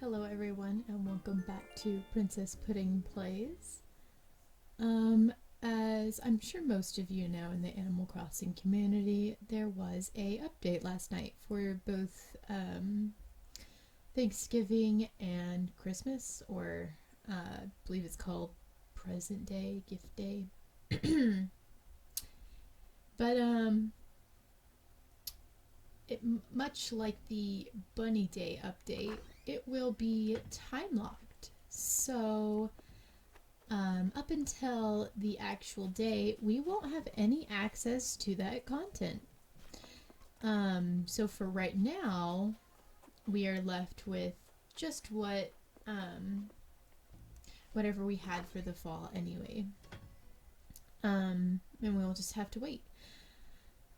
Hello everyone and welcome back to Princess Pudding Plays. As I'm sure most of you know in the Animal Crossing community, there was a update last night for both Thanksgiving and Christmas, or I believe it's called Present Day, Gift Day. But much like the Bunny Day update, it will be time locked. So, up until the actual day, we won't have any access to that content. So for right now, we are left with just whatever we had for the fall anyway. And we'll just have to wait.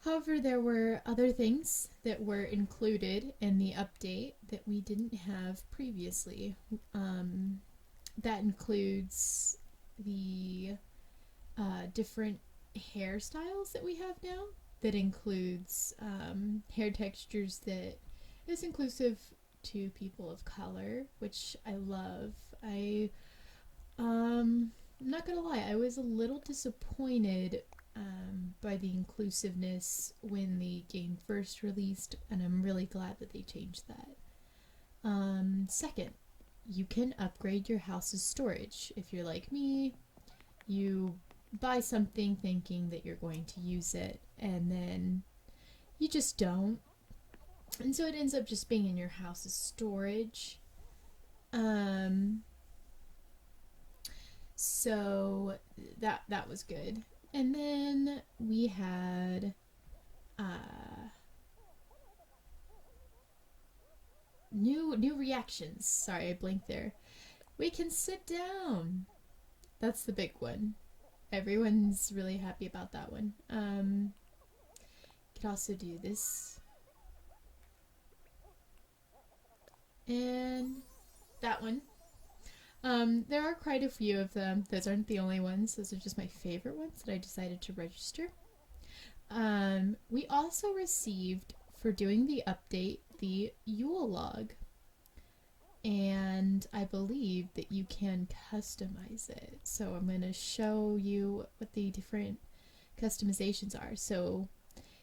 However, there were other things that were included in the update that we didn't have previously. That includes the different hairstyles that we have now. That includes hair textures that is inclusive to people of color, which I love. I'm not gonna lie, I was a little disappointed by the inclusiveness when the game first released, and I'm really glad that they changed that. Second, you can upgrade your house's storage. If you're like me, you buy something thinking that you're going to use it, and then you just don't. And so it ends up just being in your house's storage. So that was good. And then we had new reactions. Sorry, I blinked there. We can sit down. That's the big one. Everyone's really happy about that one. Could also do this. And that one. There are quite a few of them. Those aren't the only ones. Those are just my favorite ones that I decided to register. We also received, for doing the update, the Yule log. And I believe that you can customize it. So I'm going to show you what the different customizations are. So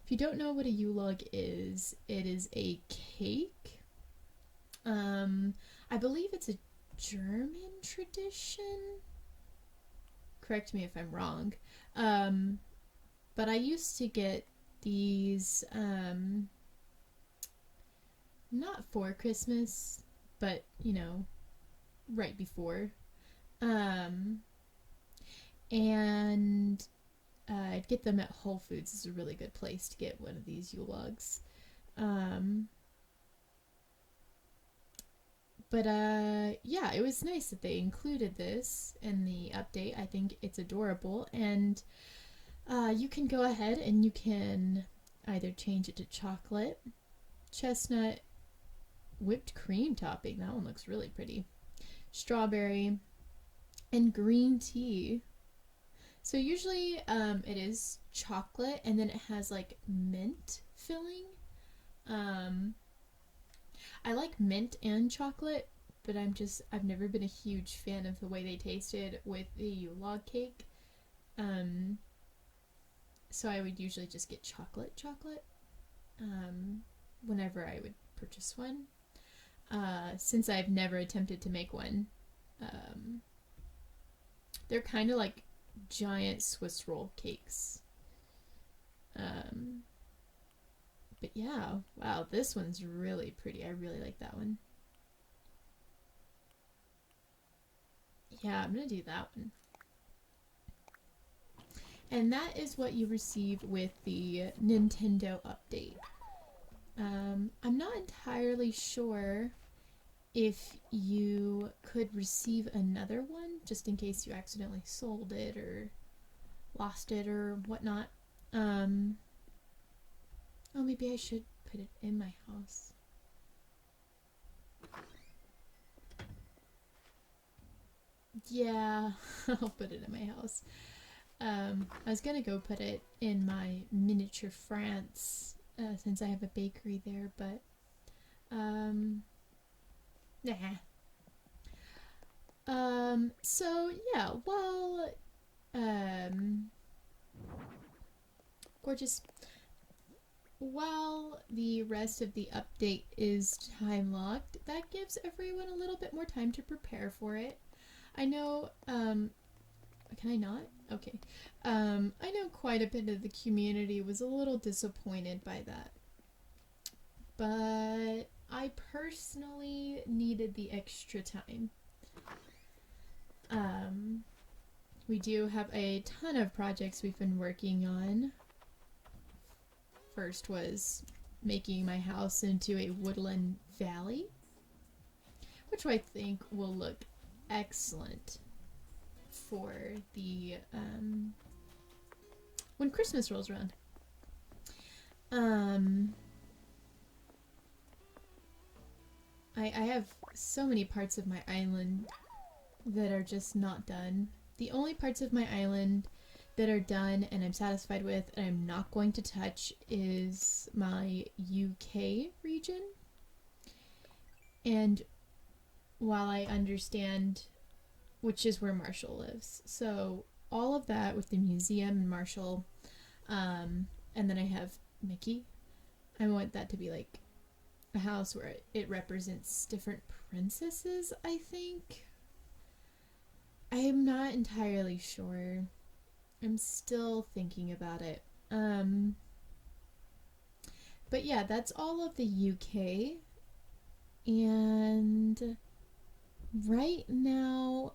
if you don't know what a Yule log is, it is a cake. I believe it's a German tradition. Correct me if I'm wrong. But I used to get these, not for Christmas, but, you know, right before. And I'd get them at Whole Foods. It's a really good place to get one of these Yule logs. But yeah, it was nice that they included this in the update. I think it's adorable, and you can go ahead and you can either change it to chocolate, chestnut, whipped cream topping. That one looks really pretty. Strawberry, and green tea. So usually it is chocolate, and then it has like mint filling. I like mint and chocolate, but I've never been a huge fan of the way they tasted with the Yule log cake. So I would usually just get chocolate, whenever I would purchase one. Since I've never attempted to make one, they're kind of like giant Swiss roll cakes. But yeah, wow, this one's really pretty. I really like that one. Yeah, I'm gonna do that one. And that is what you receive with the Nintendo update. I'm not entirely sure if you could receive another one, just in case you accidentally sold it or lost it or whatnot. Oh, maybe I should put it in my house. Yeah, I'll put it in my house. I was gonna go put it in my miniature France, since I have a bakery there, but nah, So yeah, well, um, gorgeous. While the rest of the update is time locked, that gives everyone a little bit more time to prepare for it. I know, can I not? Okay. I know quite a bit of the community was a little disappointed by that, but I personally needed the extra time. Um, we do have a ton of projects we've been working on. First was making my house into a woodland valley, which I think will look excellent for the when Christmas rolls around. Um, I have so many parts of my island that are just not done. The only parts of my island that are done and I'm satisfied with and I'm not going to touch is my UK region. And while I understand which is where Marshall lives. So all of that with the museum and Marshall, and then I have Mickey. I want that to be like a house where it represents different princesses, I think. I am not entirely sure. I'm still thinking about it. But yeah, that's all of the UK. And right now,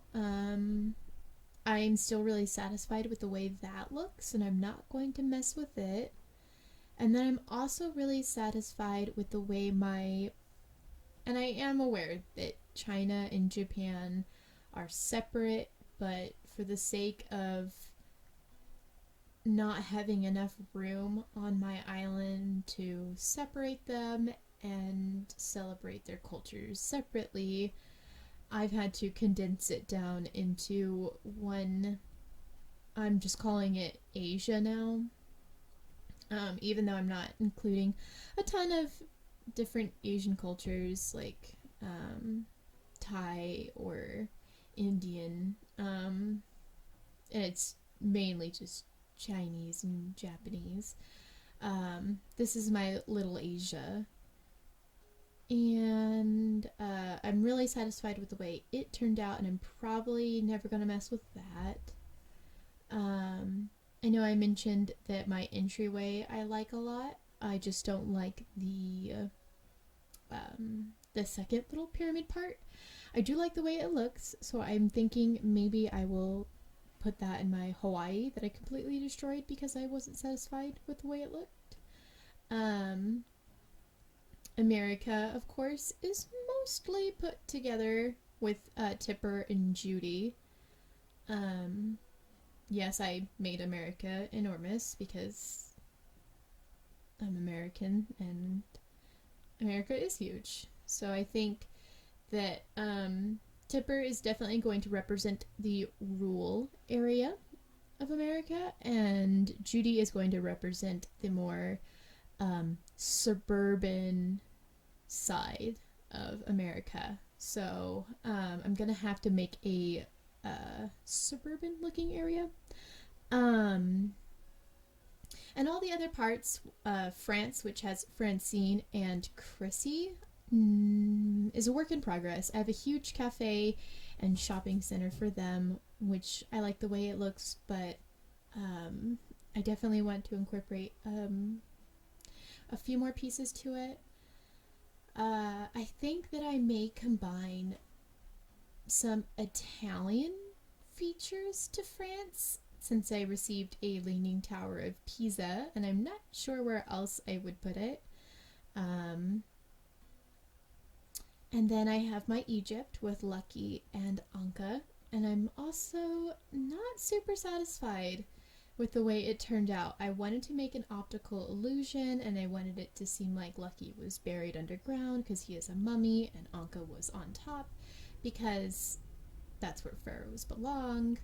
I'm still really satisfied with the way that looks, and I'm not going to mess with it. And then I'm also really satisfied with the way my. And I am aware that China and Japan are separate, but for the sake of not having enough room on my island to separate them and celebrate their cultures separately, I've had to condense it down into one. I'm just calling it Asia now, even though I'm not including a ton of different Asian cultures like Thai or Indian. And it's mainly just Chinese and Japanese. This is my little Asia. And I'm really satisfied with the way it turned out, and I'm probably never going to mess with that. I know I mentioned that my entryway I like a lot. I just don't like the second little pyramid part. I do like the way it looks, so I'm thinking maybe I will put that in my Hawaii that I completely destroyed because I wasn't satisfied with the way it looked. Um, America, of course, is mostly put together with Tipper and Judy. Um, yes, I made America enormous because I'm American and America is huge. So I think that Tipper is definitely going to represent the rural area of America, and Judy is going to represent the more suburban side of America. So I'm gonna have to make a suburban looking area. And all the other parts, France, which has Francine and Chrissy, is a work in progress. I have a huge cafe and shopping center for them, which I like the way it looks, but I definitely want to incorporate a few more pieces to it. I think that I may combine some Italian features to France since I received a Leaning Tower of Pisa, and I'm not sure where else I would put it. And then I have my Egypt with Lucky and Anka, and I'm also not super satisfied with the way it turned out. I wanted to make an optical illusion, and I wanted it to seem like Lucky was buried underground because he is a mummy, and Anka was on top because that's where pharaohs belong.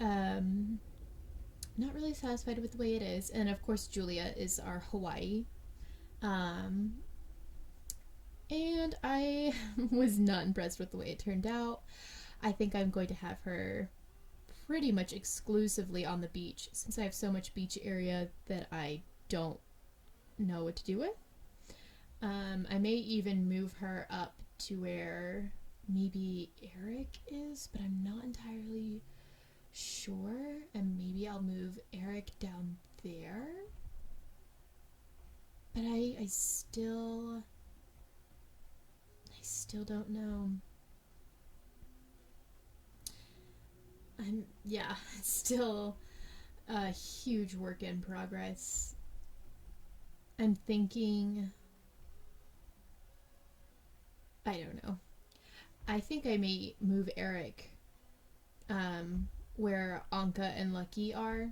Not really satisfied with the way it is, and of course Julia is our Hawaii. And I was not impressed with the way it turned out. I think I'm going to have her pretty much exclusively on the beach since I have so much beach area that I don't know what to do with. I may even move her up to where maybe Eric is, but I'm not entirely sure. And maybe I'll move Eric down there. But I still don't know. It's still a huge work in progress. I'm thinking, I don't know. I think I may move Eric where Anka and Lucky are.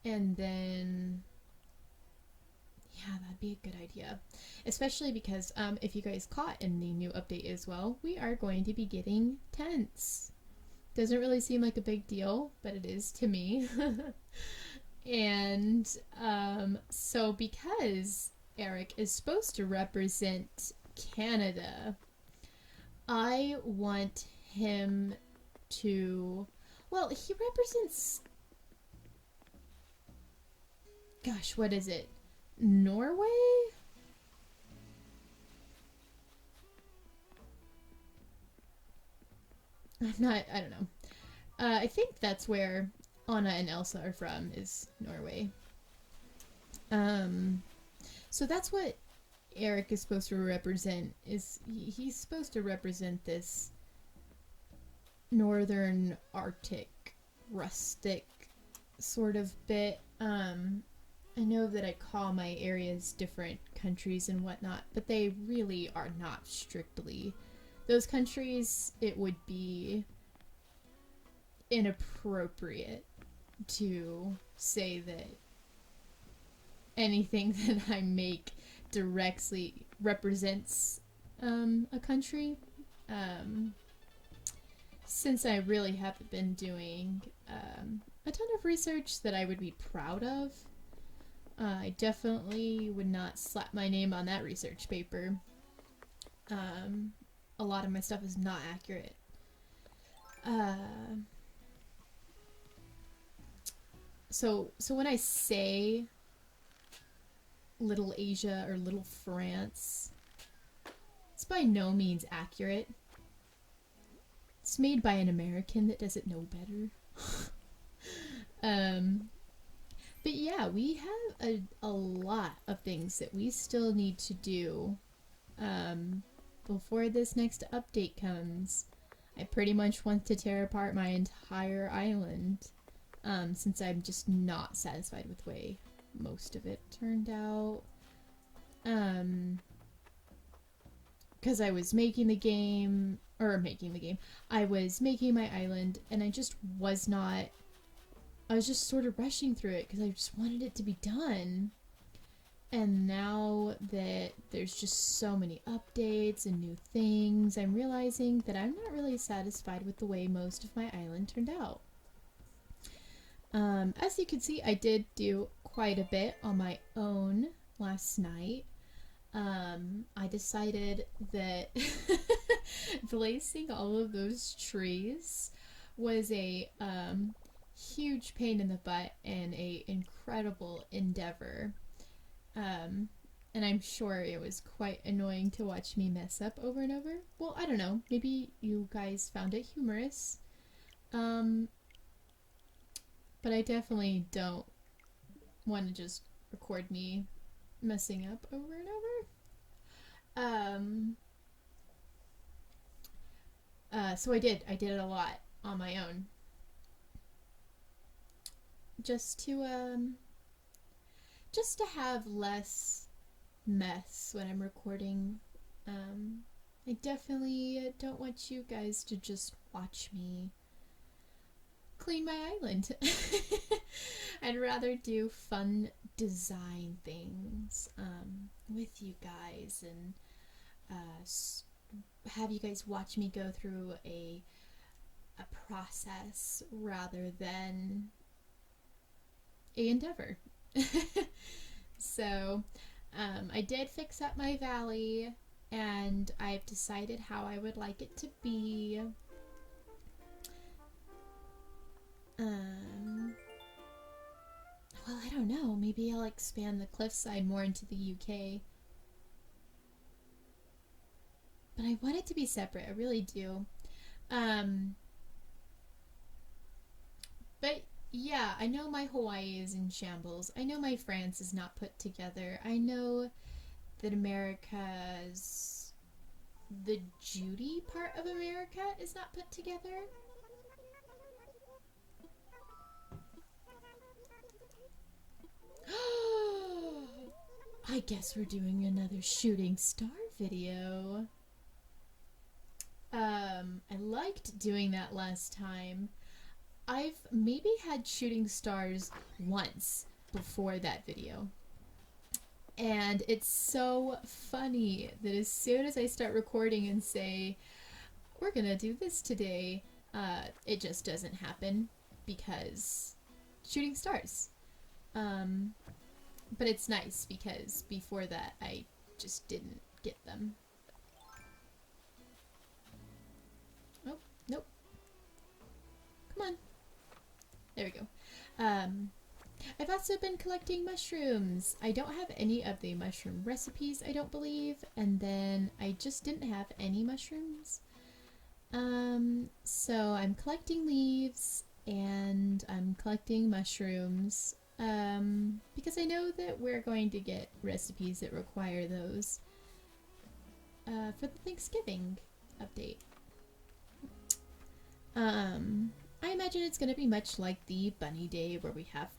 And then, yeah, that'd be a good idea. Especially because if you guys caught in the new update as well, we are going to be getting tents. Doesn't really seem like a big deal, but it is to me. And so because Eric is supposed to represent Canada, I want him to, well, he represents, gosh, what is it? Norway? I don't know. I think that's where Anna and Elsa are from, is Norway. So that's what Eric is supposed to represent, is he's supposed to represent this northern Arctic rustic sort of bit. I know that I call my areas different countries and whatnot, but they really are not strictly those countries. It would be inappropriate to say that anything that I make directly represents a country. Since I really haven't been doing a ton of research that I would be proud of, I definitely would not slap my name on that research paper. A lot of my stuff is not accurate. So when I say Little Asia or Little France, it's by no means accurate. It's made by an American that doesn't know better. But yeah, we have a lot of things that we still need to do before this next update comes. I pretty much want to tear apart my entire island, since I'm just not satisfied with the way most of it turned out. Because I was making the game, I was making my island, and I was just sort of rushing through it because I just wanted it to be done. And now that there's just so many updates and new things, I'm realizing that I'm not really satisfied with the way most of my island turned out. As you can see, I did do quite a bit on my own last night. I decided that placing all of those trees was a huge pain in the butt and a incredible endeavor. And I'm sure it was quite annoying to watch me mess up over and over. Well, I don't know. Maybe you guys found it humorous. But I definitely don't want to just record me messing up over and over. So I did it a lot on my own. Just to have less mess when I'm recording. I definitely don't want you guys to just watch me clean my island. I'd rather do fun design things with you guys and have you guys watch me go through a process rather than a endeavor. So I did fix up my valley. and I've decided how I would like it to be. Well, I don't know. Maybe I'll expand the cliffside more into the UK. But I want it to be separate. I really do. But yeah, I know my Hawaii is in shambles. I know my France is not put together. I know that America's the Judy part of America is not put together. I guess we're doing another shooting star video. I liked doing that last time. I've maybe had shooting stars once before that video. And it's so funny that as soon as I start recording and say, we're gonna do this today, it just doesn't happen because shooting stars. But it's nice because before that I just didn't get them. Oh, nope. Come on. There we go. I've also been collecting mushrooms. I don't have any of the mushroom recipes, I don't believe, and then I just didn't have any mushrooms. So I'm collecting leaves and I'm collecting mushrooms, because I know that we're going to get recipes that require those, for the Thanksgiving update. I imagine it's going to be much like the bunny day where we have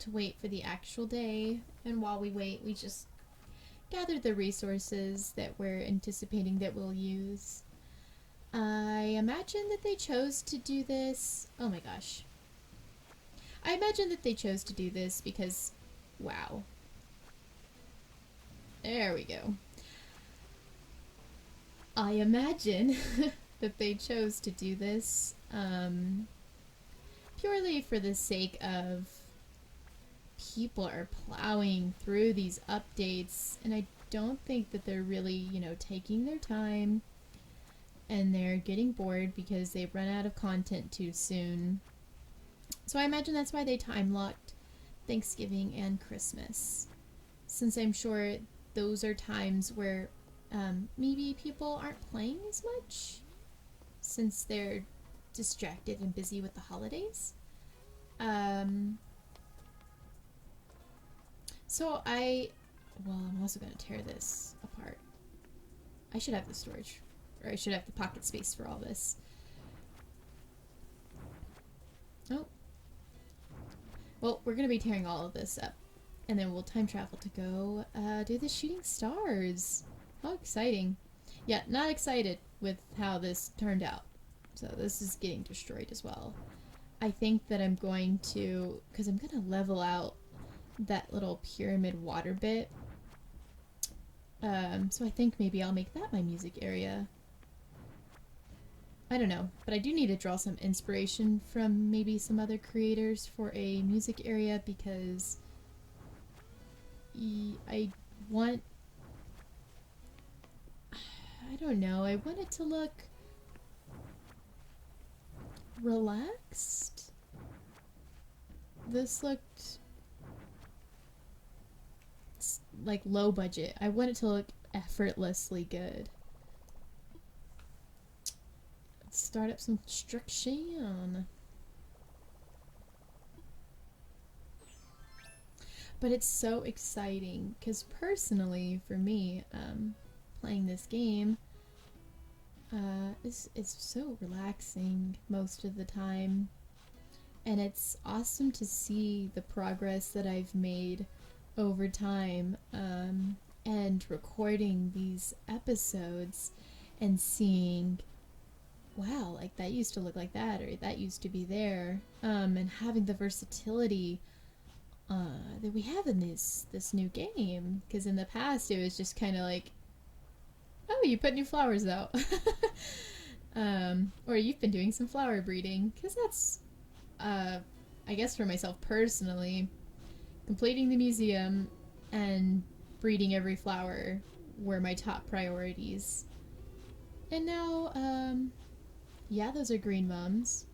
to wait for the actual day, and while we wait we just gather the resources that we're anticipating that we'll use. I imagine that they chose to do this. Oh my gosh. I imagine that they chose to do this because, wow. There we go. I imagine that they chose to do this purely for the sake of people are plowing through these updates, and I don't think that they're really, you know, taking their time, and they're getting bored because they've run out of content too soon. So I imagine that's why they time locked Thanksgiving and Christmas, since I'm sure those are times where maybe people aren't playing as much since they're distracted and busy with the holidays. So I'm also going to tear this apart. I should have the storage, or I should have the pocket space for all this. Oh. Well, we're going to be tearing all of this up, and then we'll time travel to go do the shooting stars. How exciting. Yeah, not excited with how this turned out. So this is getting destroyed as well. I think that I'm going to, because I'm going to level out that little pyramid water bit. So I think maybe I'll make that my music area. I don't know, but I do need to draw some inspiration from maybe some other creators for a music area, because I want, I don't know, I want it to look relaxed. This looked like low budget. I want it to look effortlessly good. Let's start up some construction. But it's so exciting because personally for me, playing this game is so relaxing most of the time, and it's awesome to see the progress that I've made over time, and recording these episodes and seeing, wow, like that used to look like that, or that used to be there, and having the versatility that we have in this new game, because in the past it was just kind of like, oh, you put new flowers out. Or you've been doing some flower breeding, because that's, I guess for myself personally, completing the museum and breeding every flower were my top priorities. And now, yeah, those are green mums.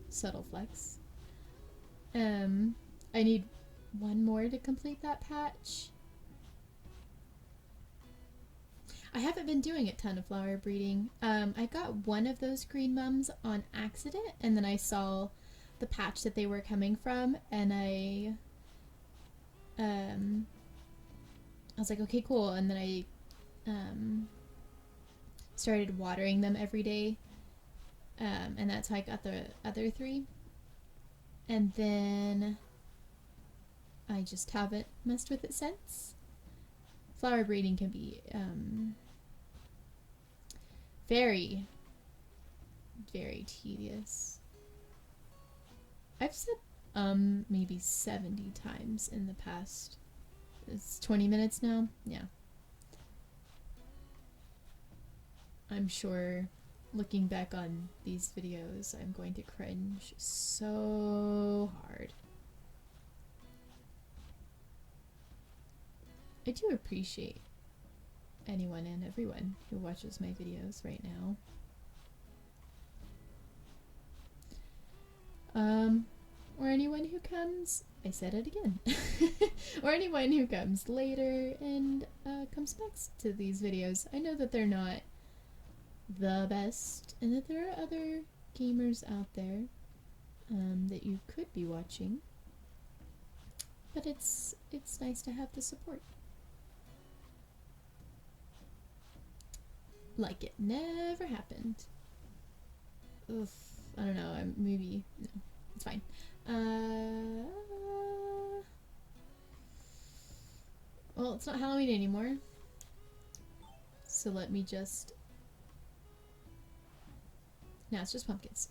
Subtle flex. I need one more to complete that patch. I haven't been doing a ton of flower breeding. I got one of those green mums on accident, and then I saw the patch that they were coming from, and I was like, okay, cool. And then I started watering them every day, and that's how I got the other 3. And then I just haven't messed with it since. Flower breeding can be very, very tedious. I've said maybe 70 times in the past. It's 20 minutes now. Yeah. I'm sure looking back on these videos, I'm going to cringe so hard. I do appreciate anyone and everyone who watches my videos right now. Or anyone who comes, I said it again, or anyone who comes later and comes back to these videos. I know that they're not the best, and that there are other gamers out there that you could be watching, but it's nice to have the support. Like it never happened. Oof, I don't know, maybe, no, it's fine. Well, it's not Halloween anymore, so let me just... No, it's just pumpkins.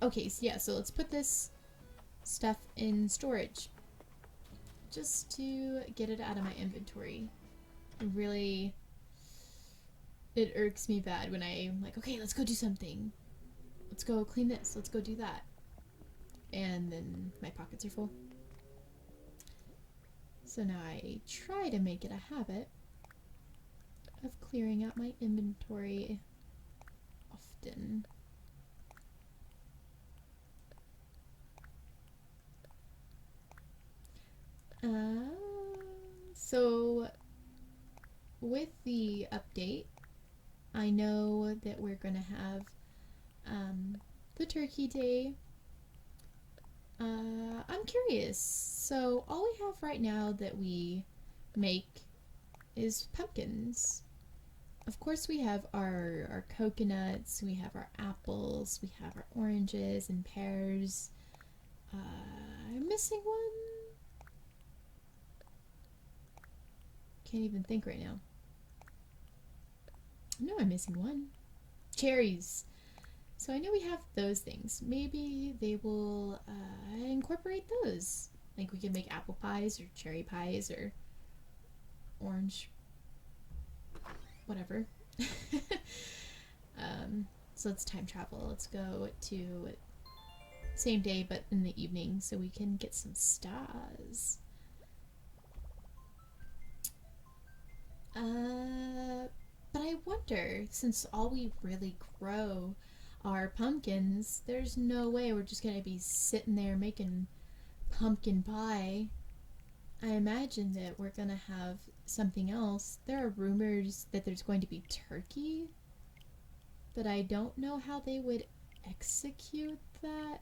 Okay, so yeah, so let's put this stuff in storage just to get it out of my inventory. Really, it irks me bad when I'm like, okay, let's go do something. Let's go clean this. Let's go do that. And then my pockets are full. So now I try to make it a habit of clearing out my inventory often. So with the update, I know that we're gonna have the turkey day. I'm curious. So all we have right now that we make is pumpkins. Of course we have our coconuts, we have our apples, we have our oranges and pears. I'm missing one. Can't even think right now. No, I'm missing one. Cherries. So I know we have those things. Maybe they will incorporate those. Like we can make apple pies or cherry pies or orange, whatever. So let's time travel. Let's go to same day but in the evening so we can get some stars. But I wonder, since all we really grow are pumpkins, there's no way we're just gonna be sitting there making pumpkin pie. I imagine that we're gonna have something else. There are rumors that there's going to be turkey, but I don't know how they would execute that.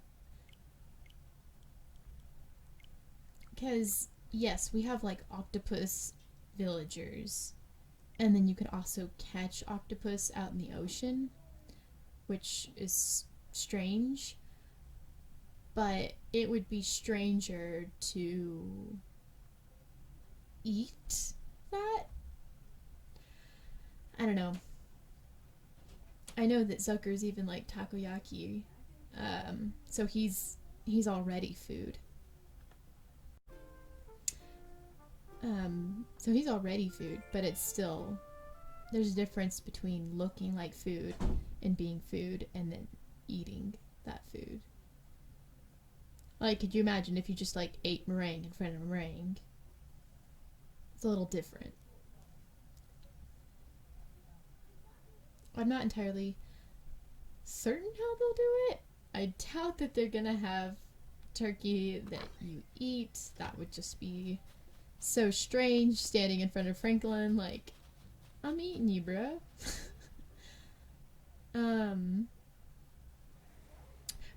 Because, yes, we have like octopus villagers, and then you could also catch octopus out in the ocean, which is strange, but it would be stranger to eat that. I don't know. I know that Zucker's even like takoyaki, so he's already food. So he's already food, but it's still, there's a difference between looking like food and being food and then eating that food. Like, could you imagine if you just like ate meringue in front of meringue? It's a little different. I'm not entirely certain how they'll do it. I doubt that they're gonna have turkey that you eat. That would just be so strange, standing in front of Franklin like, I'm eating you, bro.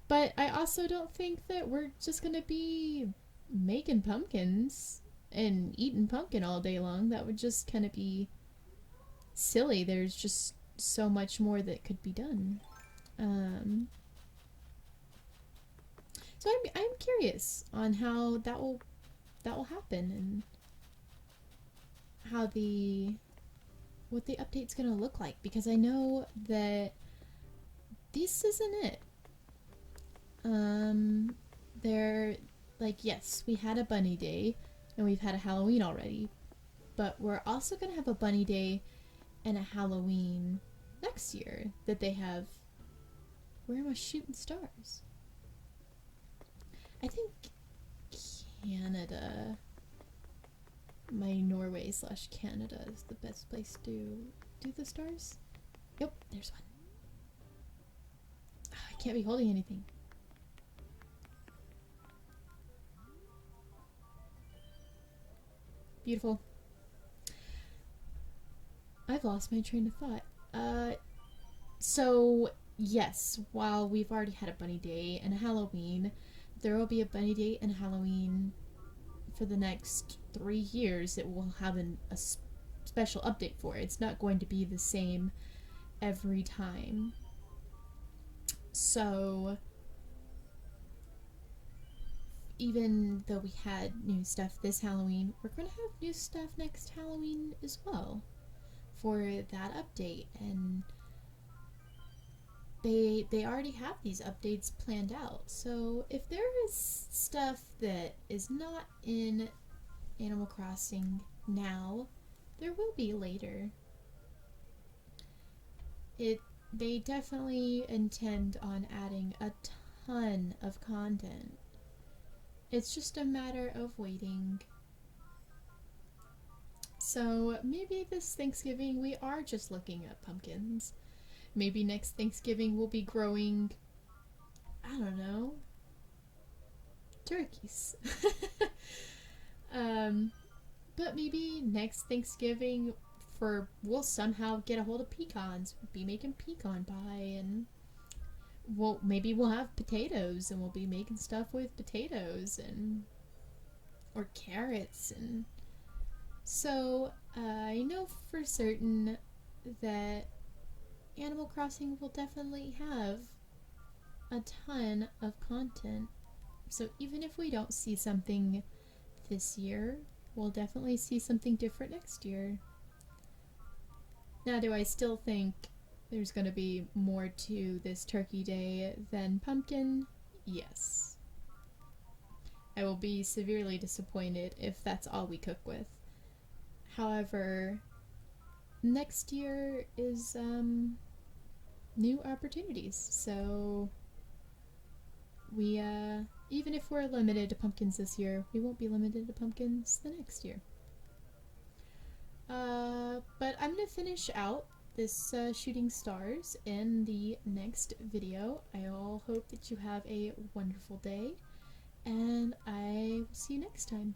But I also don't think that we're just gonna be making pumpkins and eating pumpkin all day long. That would just kind of be silly. There's just so much more that could be done. So I'm curious on how that will happen, and how what the update's gonna look like, because I know that this isn't it. They're like, yes, we had a bunny day and we've had a Halloween already, but we're also gonna have a bunny day and a Halloween next year that they have. Where am I shooting stars? I think Canada, my Norway / Canada is the best place to do the stars. Yep, there's one. Oh, I can't be holding anything. Beautiful. I've lost my train of thought. So yes, while we've already had a bunny day and a Halloween, there will be a bunny day and a Halloween for the next 3 years. It will have a special update for it. It's not going to be the same every time. So even though we had new stuff this Halloween, we're going to have new stuff next Halloween as well for that update. And they already have these updates planned out. So if there is stuff that is not in Animal Crossing now, there will be later. They definitely intend on adding a ton of content. It's just a matter of waiting. So maybe this Thanksgiving we are just looking at pumpkins. Maybe next Thanksgiving we'll be growing, I don't know, turkeys. But maybe next Thanksgiving we'll somehow get a hold of pecans. We'll be making pecan pie, and maybe we'll have potatoes and we'll be making stuff with potatoes or carrots. And so I know for certain that Animal Crossing will definitely have a ton of content. So even if we don't see something this year, we'll definitely see something different next year. Now, do I still think there's going to be more to this turkey day than pumpkin? Yes. I will be severely disappointed if that's all we cook with. However, next year is new opportunities. So we even if we're limited to pumpkins this year, we won't be limited to pumpkins the next year. But I'm gonna finish out this shooting stars in the next video. I all hope that you have a wonderful day, and I will see you next time.